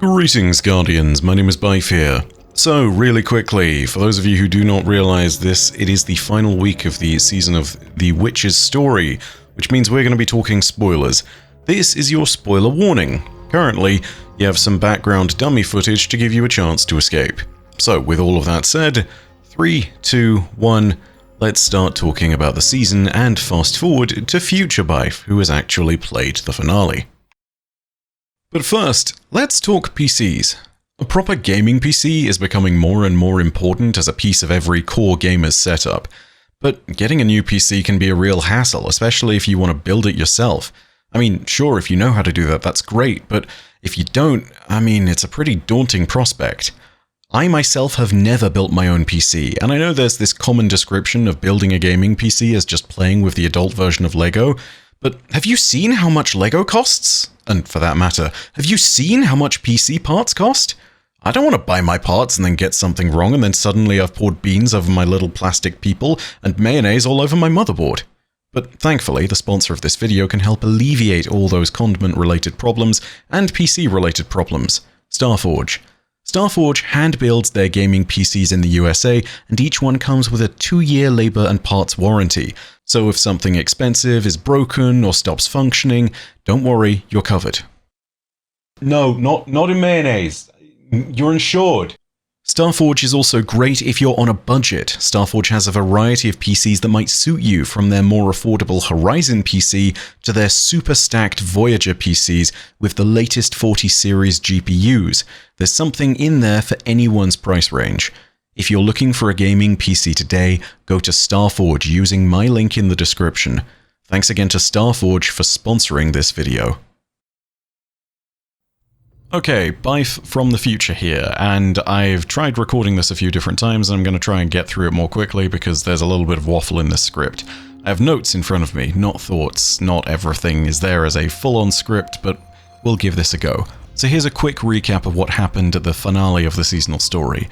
Greetings, Guardians. My name is Bife here. So, really quickly, for those of you who do not realize this, it is the final week of the season of The Witcher's Story, which means we're going to be talking spoilers. This is your spoiler warning. Currently, you have some background dummy footage to give you a chance to escape. So, with all of that said, 3, 2, 1, let's start talking about the season and fast forward to future Bife, who has actually played the finale. But first, let's talk PCs. A proper gaming PC is becoming more and more important as a piece of every core gamer's setup. But getting a new PC can be a real hassle, especially if you want to build it yourself. I mean, sure, if you know how to do that, that's great, but if you don't, it's a pretty daunting prospect. I myself have never built my own PC, and I know there's this common description of building a gaming PC as just playing with the adult version of Lego, but have you seen how much Lego costs? And for that matter, have you seen how much PC parts cost? I don't want to buy my parts and then get something wrong and then suddenly I've poured beans over my little plastic people and mayonnaise all over my motherboard. But thankfully, the sponsor of this video can help alleviate all those condiment-related problems and PC-related problems, Starforge. Starforge hand-builds their gaming PCs in the USA, and each one comes with a 2-year labor and parts warranty. So if something expensive is broken or stops functioning, don't worry, you're covered. No, not in mayonnaise. You're insured. Starforge is also great if you're on a budget. Starforge has a variety of PCs that might suit you, from their more affordable Horizon PC to their super stacked Voyager PCs with the latest 40 series GPUs. There's something in there for anyone's price range. If you're looking for a gaming PC today, go to Starforge using my link in the description. Thanks again to Starforge for sponsoring this video. Okay, Bife from the future here, and I've tried recording this a few different times, and I'm going to try and get through it more quickly because there's a little bit of waffle in this script. I have notes in front of me, not thoughts. Not everything is there as a full-on script, but we'll give this a go. So here's a quick recap of what happened at the finale of the seasonal story.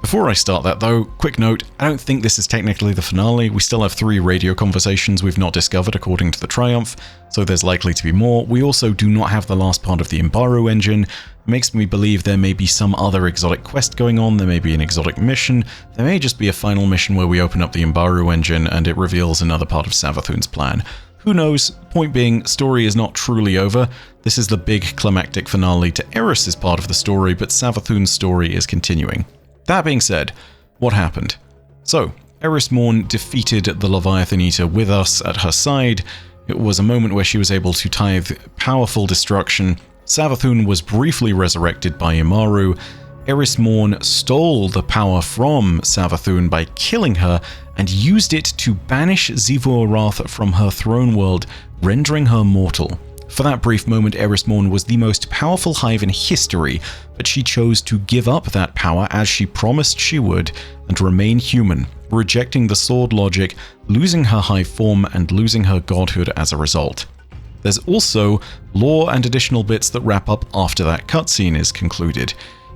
Before I start that though, quick note, I don't think this is technically the finale. We still have 3 radio conversations we've not discovered according to the Triumph, so there's likely to be more. We also do not have the last part of the Imbaru engine. It makes me believe there may be some other exotic quest going on, there may be an exotic mission, there may just be a final mission where we open up the Imbaru engine and it reveals another part of Savathun's plan. Who knows? Point being, story is not truly over. This is the big climactic finale to Eris's part of the story, but Savathun's story is continuing. That being said, what happened? So, Eris Morn defeated the Leviathan Eater with us at her side. It was a moment where she was able to tithe powerful destruction. Savathun was briefly resurrected by Immaru. Eris Morn stole the power from Savathun by killing her and used it to banish Xivu Arath from her throne world, rendering her mortal. For that brief moment, Eris Morn was the most powerful hive in history, but she chose to give up that power as she promised she would and remain human, rejecting the sword logic, losing her hive form and losing her godhood as a result. There's also lore and additional bits that wrap up after that cutscene is concluded.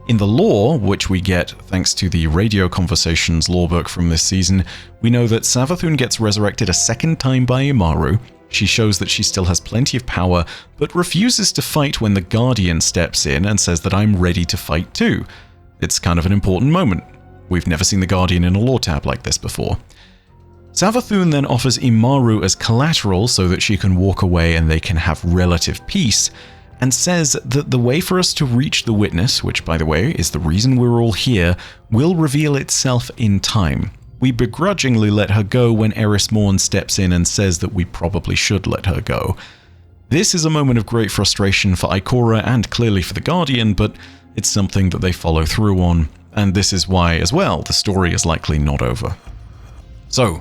In the lore, which we get thanks to the Radio Conversations lorebook from this season, we know that Savathun gets resurrected a second time by Immaru. She shows that she still has plenty of power, but refuses to fight when the Guardian steps in and says that I'm ready to fight too. It's kind of an important moment. We've never seen the Guardian in a lore tab like this before. Savathun then offers Immaru as collateral so that she can walk away and they can have relative peace, and says that the way for us to reach the Witness, which by the way is the reason we're all here, will reveal itself in time. We begrudgingly let her go when Eris Morn steps in and says that we probably should let her go. This is a moment of great frustration for Ikora and clearly for the Guardian, but it's something that they follow through on, and this is why, as well, the story is likely not over. So,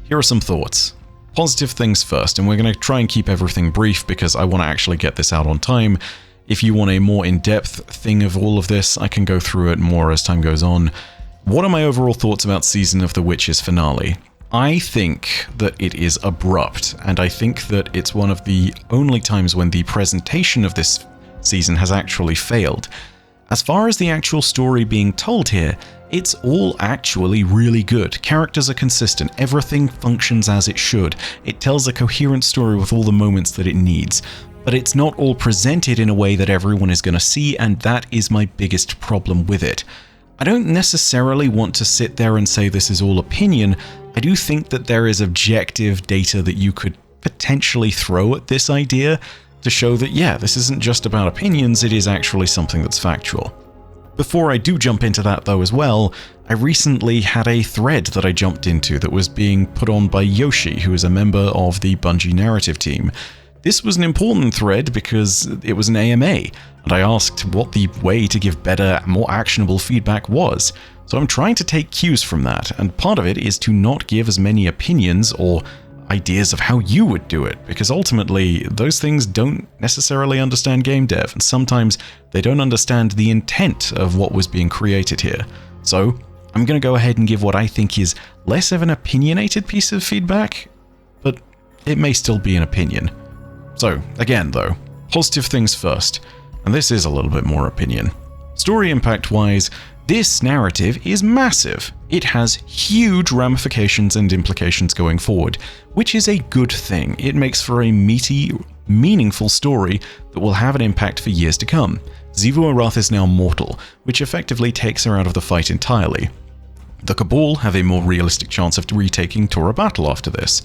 here are some thoughts. Positive things first, and we're going to try and keep everything brief because I want to actually get this out on time. If you want a more in-depth thing of all of this, I can go through it more as time goes on. What are my overall thoughts about Season of the Witches finale? I think that it is abrupt, and I think that it's one of the only times when the presentation of this season has actually failed. As far as the actual story being told here, it's all actually really good. Characters are consistent, everything functions as it should. It tells a coherent story with all the moments that it needs. but it's not all presented in a way that everyone is going to see, and that is my biggest problem with it. I don't necessarily want to sit there and say this is all opinion. I do think that there is objective data that you could potentially throw at this idea to show that, yeah, this isn't just about opinions, it is actually something that's factual. Before I do jump into that though as well, I recently had a thread that I jumped into that was being put on by Yoshi, who is a member of the Bungie narrative team. This was an important thread because it was an AMA, and I asked what the way to give better, more actionable feedback was. So I'm trying to take cues from that, and part of it is to not give as many opinions or ideas of how you would do it, because ultimately those things don't necessarily understand game dev, and sometimes they don't understand the intent of what was being created here. So I'm going to go ahead and give what I think is less of an opinionated piece of feedback, but it may still be an opinion. So again though, positive things first, and this is a little bit more opinion. Story impact wise, this narrative is massive. It has huge ramifications and implications going forward, which is a good thing. It makes for a meaty, meaningful story that will have an impact for years to come. Xivu Arath is now mortal, which effectively takes her out of the fight entirely. The Cabal have a more realistic chance of retaking Tora Battle after this.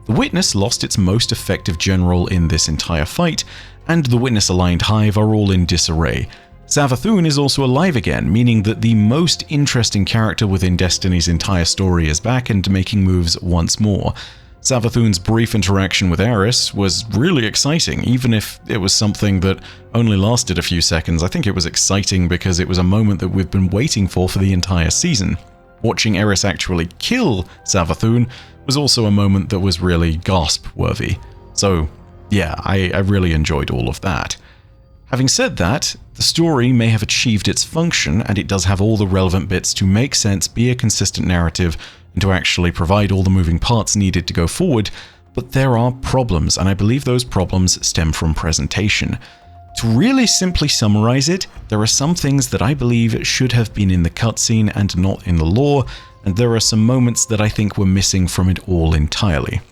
The Witness lost its most effective general in this entire fight, and the Witness-aligned Hive are all in disarray. Savathun is also alive again, meaning that the most interesting character within Destiny's entire story is back and making moves once more. Savathun's brief interaction with Eris was really exciting, even if it was something that only lasted a few seconds. I think it was exciting because it was a moment that we've been waiting for the entire season. Watching Eris actually kill Savathun was also a moment that was really gasp-worthy. So yeah, I really enjoyed all of that. Having said that, the story may have achieved its function, and it does have all the relevant bits to make sense, be a consistent narrative, and to actually provide all the moving parts needed to go forward, but there are problems, and I believe those problems stem from presentation. To really simply summarize it, there are some things that I believe should have been in the cutscene and not in the lore, and there are some moments that I think were missing from it all entirely.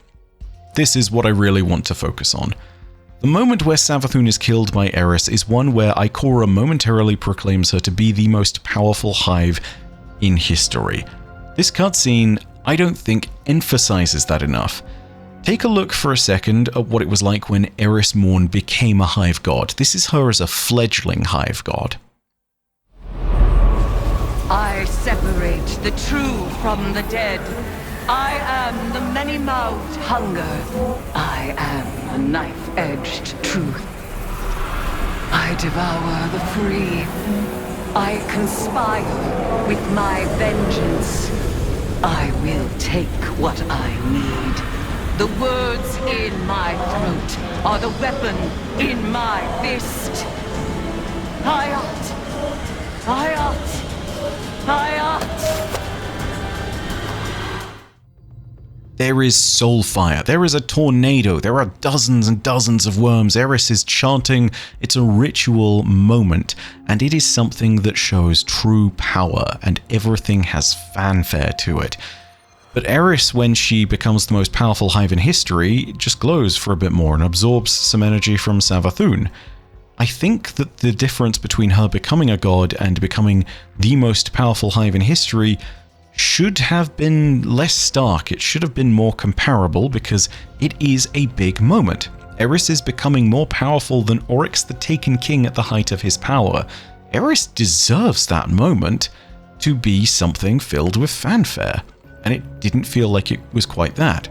This is what I really want to focus on. The moment where Savathun is killed by Eris is one where Ikora momentarily proclaims her to be the most powerful Hive in history. This cutscene, I don't think, emphasizes that enough. Take a look for a second at what it was like when Eris Morn became a Hive God. This is her as a fledgling Hive God. I separate the true from the dead. I am the many-mouthed hunger. I am the knife-edged truth. I devour the free. I conspire with my vengeance. I will take what I need. The words in my throat are the weapon in my fist. Hayat! Hayat! Hayat! There is soulfire, there is a tornado, there are dozens and dozens of worms, Eris is chanting, it's a ritual moment, and it is something that shows true power, and everything has fanfare to it. But Eris, when she becomes the most powerful Hive in history, just glows for a bit more and absorbs some energy from Savathun. I think that the difference between her becoming a god and becoming the most powerful Hive in history should have been less stark. It should have been more comparable because it is a big moment. Eris is becoming more powerful than Oryx the Taken King at the height of his power. Eris deserves that moment to be something filled with fanfare, and it didn't feel like it was quite that.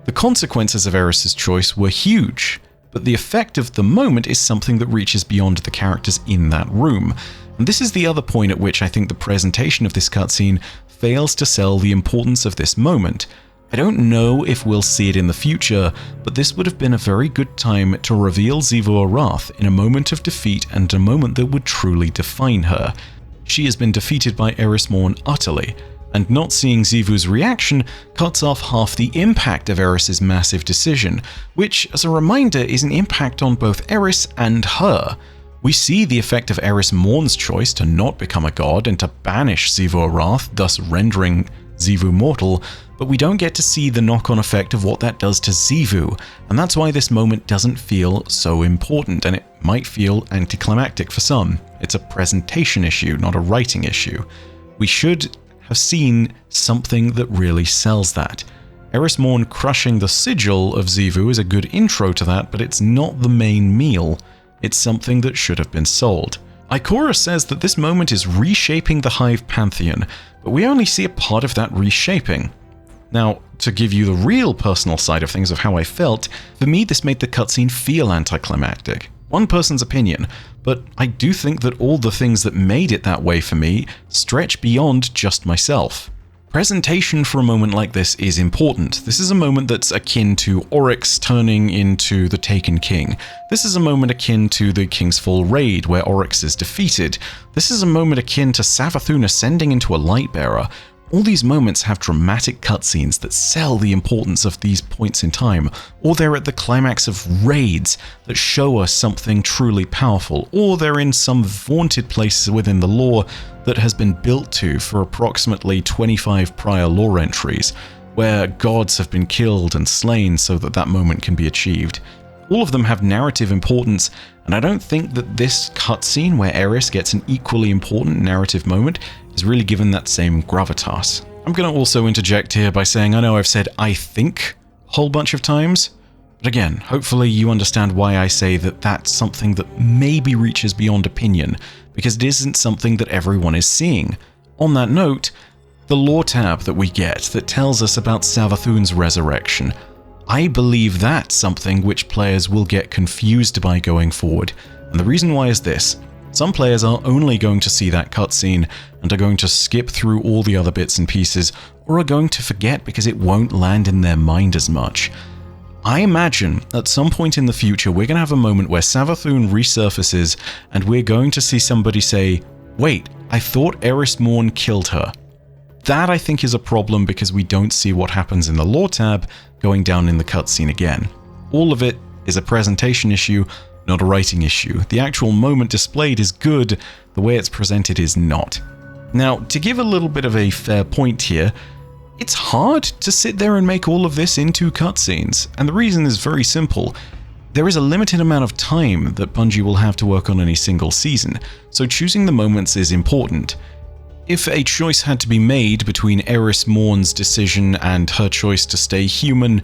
The consequences of Eris's choice were huge, but the effect of the moment is something that reaches beyond the characters in that room. And this is the other point at which I think the presentation of this cutscene fails to sell the importance of this moment. I don't know if we'll see it in the future, but this would have been a very good time to reveal Xivu Arath in a moment of defeat and a moment that would truly define her. She has been defeated by Eris Morn utterly, and not seeing Xivu's reaction cuts off half the impact of Eris's massive decision, which, as a reminder, is an impact on both Eris and her. We see the effect of Eris Morn's choice to not become a god and to banish Xivu Arath, thus rendering Xivu mortal, but we don't get to see the knock-on effect of what that does to Xivu, and that's why this moment doesn't feel so important, and it might feel anticlimactic for some. It's a presentation issue, not a writing issue. We should have seen something that really sells that. Eris Morn crushing the sigil of Xivu is a good intro to that, but it's not the main meal. It's something that should have been sold. Ikora says that this moment is reshaping the Hive Pantheon, but we only see a part of that reshaping. Now, to give you the real personal side of things of how I felt, for me this made the cutscene feel anticlimactic. One person's opinion, but I do think that all the things that made it that way for me stretch beyond just myself. Presentation for a moment like this is important. This is a moment that's akin to Oryx turning into the Taken King. This is a moment akin to the King's Fall raid where Oryx is defeated. This is a moment akin to Savathûn ascending into a Lightbearer. All these moments have dramatic cutscenes that sell the importance of these points in time, or they're at the climax of raids that show us something truly powerful, or they're in some vaunted place within the lore that has been built to for approximately 25 prior lore entries, where gods have been killed and slain so that that moment can be achieved. All of them have narrative importance, and I don't think that this cutscene where Eris gets an equally important narrative moment is really given that same gravitas. I'm going to also interject here by saying I know I've said "I think" a whole bunch of times, but again, hopefully you understand why I say that that's something that maybe reaches beyond opinion, because it isn't something that everyone is seeing. On that note, the lore tab that we get that tells us about Savathûn's resurrection, I believe that's something which players will get confused by going forward, and the reason why is this. Some players are only going to see that cutscene and are going to skip through all the other bits and pieces, or are going to forget because it won't land in their mind as much. I imagine at some point in the future we're going to have a moment where Savathûn resurfaces and we're going to see somebody say, "Wait, I thought Eris Morn killed her." That I think is a problem because we don't see what happens in the lore tab going down in the cutscene again. All of it is a presentation issue, not a writing issue. The actual moment displayed is good, the way it's presented is not. Now, to give a little bit of a fair point here, it's hard to sit there and make all of this into cutscenes, and the reason is very simple. There is a limited amount of time that Bungie will have to work on any single season, so choosing the moments is important. If a choice had to be made between Eris Morn's decision and her choice to stay human,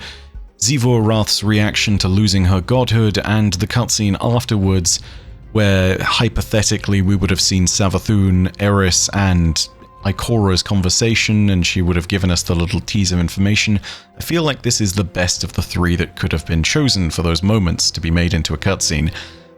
Xivu Arath's reaction to losing her godhood, and the cutscene afterwards, where hypothetically we would have seen Savathûn, Eris, and Ikora's conversation, and she would have given us the little tease of information, I feel like this is the best of the three that could have been chosen for those moments to be made into a cutscene.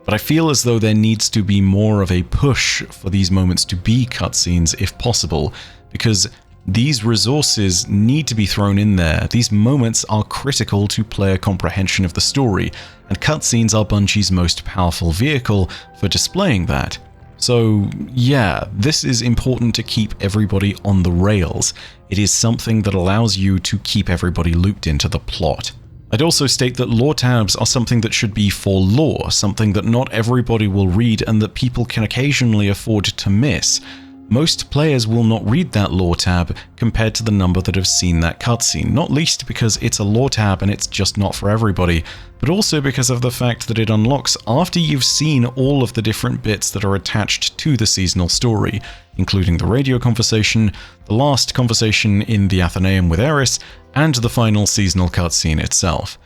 But I feel as though there needs to be more of a push for these moments to be cutscenes if possible, because these resources need to be thrown in there. These moments are critical to player comprehension of the story, and cutscenes are Bungie's most powerful vehicle for displaying that. So yeah, this is important to keep everybody on the rails. It is something that allows you to keep everybody looped into the plot. I'd also state that lore tabs are something that should be for lore, something that not everybody will read and that people can occasionally afford to miss. Most players will not read that lore tab compared to the number that have seen that cutscene, not least because it's a lore tab and it's just not for everybody, but also because of the fact that it unlocks after you've seen all of the different bits that are attached to the seasonal story, including the radio conversation, the last conversation in the Athenaeum with Eris, and the final seasonal cutscene itself.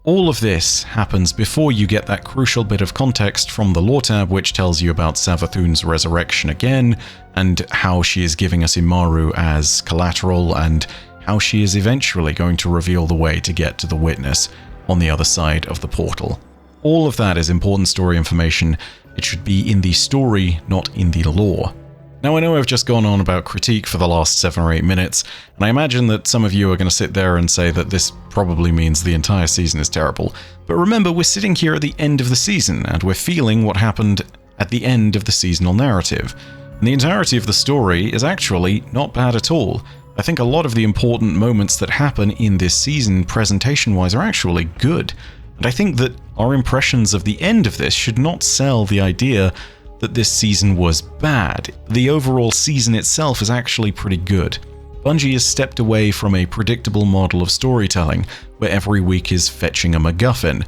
All of this happens before you get that crucial bit of context from the lore tab which tells you about Savathûn's resurrection again, and how she is giving us Immaru as collateral, and how she is eventually going to reveal the way to get to the Witness on the other side of the portal. All of that is important story information. It should be in the story, not in the lore. Now, I know I've just gone on about critique for the last 7 or 8 minutes, and I imagine that some of you are going to sit there and say that this probably means the entire season is terrible. But remember, we're sitting here at the end of the season, and we're feeling what happened at the end of the seasonal narrative. And the entirety of the story is actually not bad at all. I think a lot of the important moments that happen in this season, presentation-wise, are actually good. And I think that our impressions of the end of this should not sell the idea that this season was bad. The overall season itself is actually pretty good. Bungie has stepped away from a predictable model of storytelling, where every week is fetching a MacGuffin.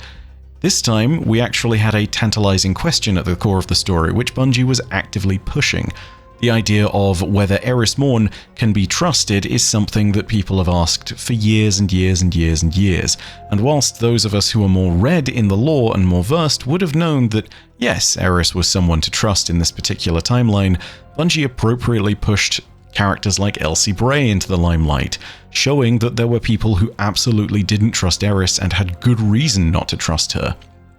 This time, we actually had a tantalizing question at the core of the story, which Bungie was actively pushing. The idea of whether Eris Morn can be trusted is something that people have asked for years and years and years and years, and whilst those of us who are more read in the lore and more versed would have known that, yes, Eris was someone to trust in this particular timeline, Bungie appropriately pushed characters like Elsie Bray into the limelight, showing that there were people who absolutely didn't trust Eris and had good reason not to trust her.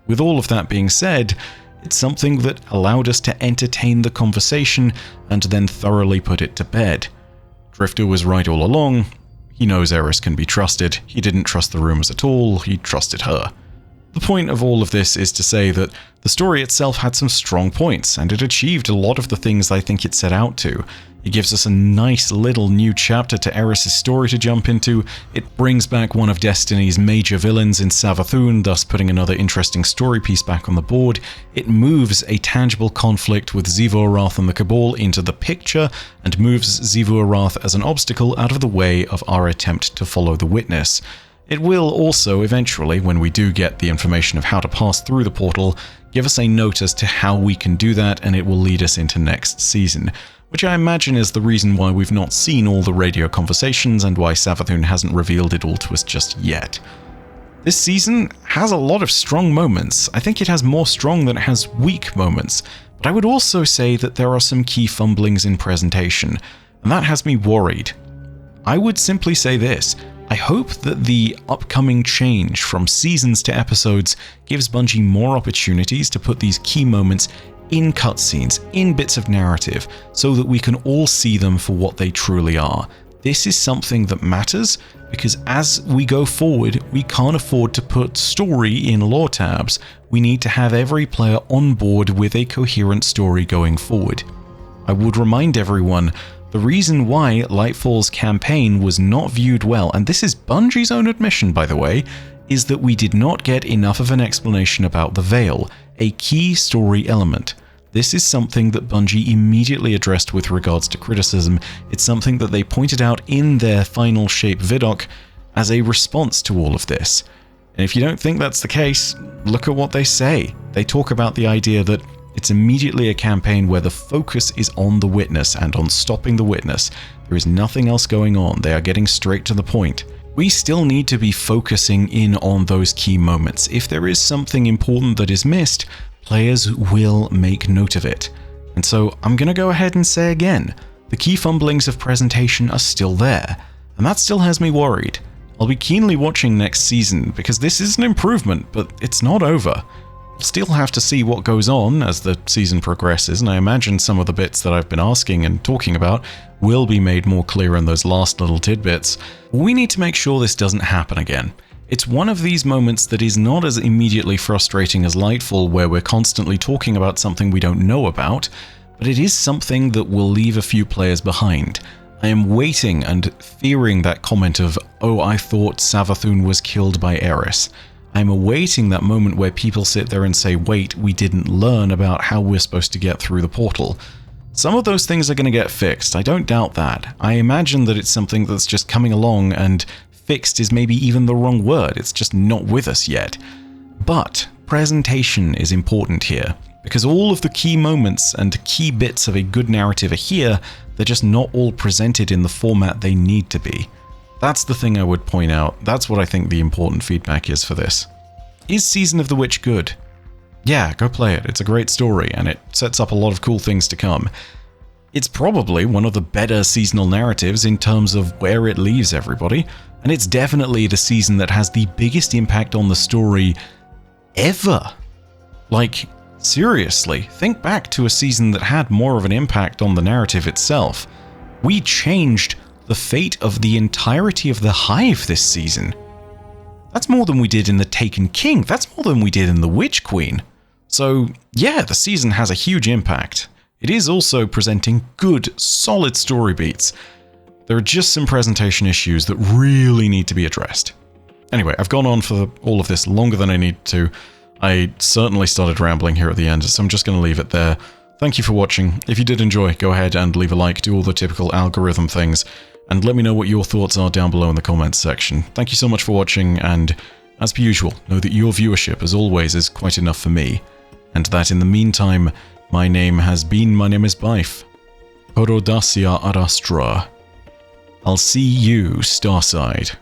With all of that being said, it's something that allowed us to entertain the conversation and then thoroughly put it to bed. Drifter was right all along. He knows Eris can be trusted. He didn't trust the rumors at all. He trusted her. The point of all of this is to say that the story itself had some strong points, and it achieved a lot of the things I think it set out to. It gives us a nice little new chapter to Eris' story to jump into. It brings back one of Destiny's major villains in Savathûn, thus putting another interesting story piece back on the board. It moves a tangible conflict with Xivu Arath and the Cabal into the picture, and moves Xivu Arath as an obstacle out of the way of our attempt to follow the Witness. It will also eventually, when we do get the information of how to pass through the portal, give us a note as to how we can do that, and it will lead us into next season, which I imagine is the reason why we've not seen all the radio conversations and why Savathûn hasn't revealed it all to us just yet. This season has a lot of strong moments. I think it has more strong than it has weak moments, but I would also say that there are some key fumblings in presentation, and that has me worried. I would simply say this: I hope that the upcoming change from seasons to episodes gives Bungie more opportunities to put these key moments in cutscenes, in bits of narrative, so that we can all see them for what they truly are. This is something that matters, because as we go forward, we can't afford to put story in lore tabs. We need to have every player on board with a coherent story going forward. I would remind everyone, the reason why Lightfall's campaign was not viewed well, and this is Bungie's own admission by the way, is that we did not get enough of an explanation about the Veil, a key story element. This is something that Bungie immediately addressed with regards to criticism. It's something that they pointed out in their Final Shape vidoc as a response to all of this. And if you don't think that's the case, look at what they say. They talk about the idea that it's immediately a campaign where the focus is on the Witness and on stopping the Witness. There is nothing else going on. They are getting straight to the point. We still need to be focusing in on those key moments. If there is something important that is missed, players will make note of it. And so I'm going to go ahead and say again, the key fumblings of presentation are still there, and that still has me worried. I'll be keenly watching next season because this is an improvement, but it's not over. Still have to see what goes on as the season progresses, and I imagine some of the bits that I've been asking and talking about will be made more clear in those last little tidbits. We need to make sure this doesn't happen again. It's one of these moments that is not as immediately frustrating as Lightfall, where we're constantly talking about something we don't know about, but it is something that will leave a few players behind. I am waiting and fearing that comment of, "Oh, I thought Savathûn was killed by Eris." I'm awaiting that moment where people sit there and say, wait, we didn't learn about how we're supposed to get through the portal. Some of those things are going to get fixed, I don't doubt that. I imagine that it's something that's just coming along, and fixed is maybe even the wrong word, it's just not with us yet. But presentation is important here, because all of the key moments and key bits of a good narrative are here, they're just not all presented in the format they need to be. That's the thing I would point out. That's what I think the important feedback is for this. Is Season of the Witch good? Yeah, go play it. It's a great story, and it sets up a lot of cool things to come. It's probably one of the better seasonal narratives in terms of where it leaves everybody, and it's definitely the season that has the biggest impact on the story ever. Like, seriously, think back to a season that had more of an impact on the narrative itself. We changed the fate of the entirety of the Hive this season. That's more than we did in The Taken King. That's more than we did in The Witch Queen. So yeah, the season has a huge impact. It is also presenting good, solid story beats. There are just some presentation issues that really need to be addressed. Anyway, I've gone on for all of this longer than I need to. I certainly started rambling here at the end, so I'm just going to leave it there. Thank you for watching. If you did enjoy, go ahead and leave a like, do all the typical algorithm things. and let me know what your thoughts are down below in the comments section. Thank you so much for watching, and as per usual, know that your viewership, as always, is quite enough for me, and that in the meantime, my name is Byf. Horodacia Arastra. I'll see you, Starside.